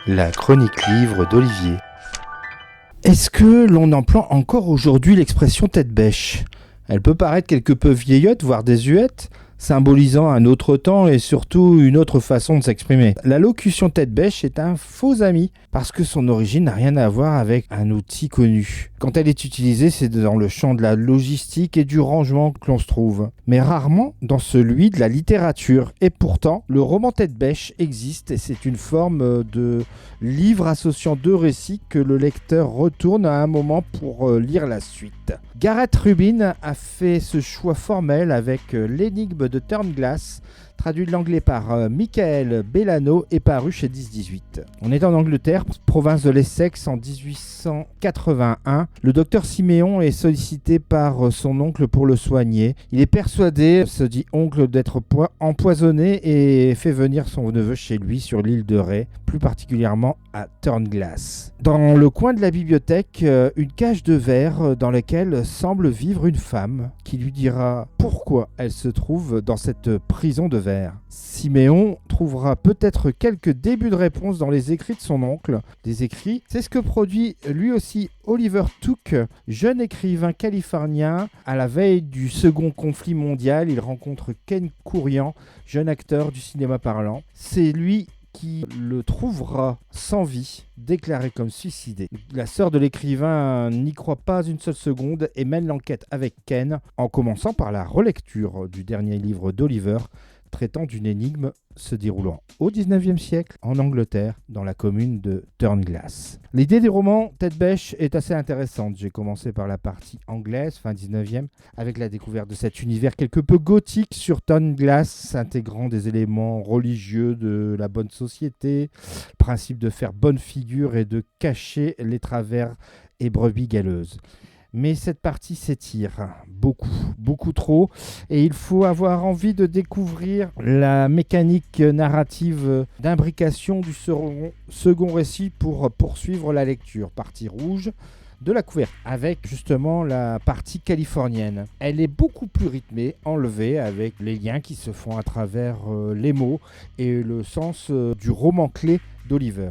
La chronique livre d'Olivier. Est-ce que l'on emploie encore aujourd'hui l'expression tête bêche ? Elle peut paraître quelque peu vieillotte, voire désuète, symbolisant un autre temps et surtout une autre façon de s'exprimer. La locution tête bêche est un faux ami, parce que son origine n'a rien à voir avec un outil connu. Quand elle est utilisée, c'est dans le champ de la logistique et du rangement que l'on se trouve, mais rarement dans celui de la littérature. Et pourtant, le roman tête bêche existe et c'est une forme de livre associant deux récits que le lecteur retourne à un moment pour lire la suite. Gareth Rubin a fait ce choix formel avec l'énigme de Turnglass, traduit de l'anglais par Michael Bellano et paru chez 10-18. On est en Angleterre, province de l'Essex, en 1881. Le docteur Siméon est sollicité par son oncle pour le soigner. Il est persuadé, se dit oncle, d'être empoisonné et fait venir son neveu chez lui sur l'île de Ré, plus particulièrement à Turnglass. Dans le coin de la bibliothèque, une cage de verre dans laquelle semble vivre une femme qui lui dira pourquoi elle se trouve dans cette prison de verre. Siméon trouvera peut-être quelques débuts de réponse dans les écrits de son oncle. Des écrits, c'est ce que produit lui aussi Oliver Took, jeune écrivain californien. À la veille du second conflit mondial, il rencontre Ken Courian, jeune acteur du cinéma parlant. C'est lui qui le trouvera sans vie, déclaré comme suicidé. La sœur de l'écrivain n'y croit pas une seule seconde et mène l'enquête avec Ken, en commençant par la relecture du dernier livre d'Oliver, traitant d'une énigme se déroulant au 19e siècle en Angleterre, dans la commune de Turnglass. L'idée des romans tête bêche est assez intéressante. J'ai commencé par la partie anglaise, fin 19e, avec la découverte de cet univers quelque peu gothique sur Turnglass, intégrant des éléments religieux de la bonne société, le principe de faire bonne figure et de cacher les travers et brebis galeuses. Mais cette partie s'étire beaucoup trop, et il faut avoir envie de découvrir la mécanique narrative d'imbrication du second récit pour poursuivre la lecture. Partie rouge de la couverture, avec justement la partie californienne. Elle est beaucoup plus rythmée, enlevée, avec les liens qui se font à travers les mots et le sens du roman clé d'Oliver.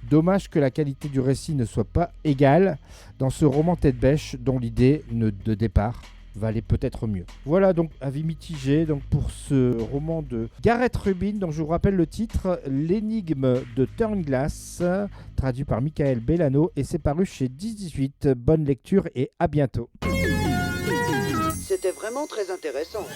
Dommage que la qualité du récit ne soit pas égale dans ce roman tête bêche dont l'idée de départ valait peut-être mieux. Voilà donc avis mitigé donc pour ce roman de Gareth Rubin, dont je vous rappelle le titre, L'énigme de Turnglass, traduit par Michael Bellano, et c'est paru chez 10-18. Bonne lecture et à bientôt. C'était vraiment très intéressant.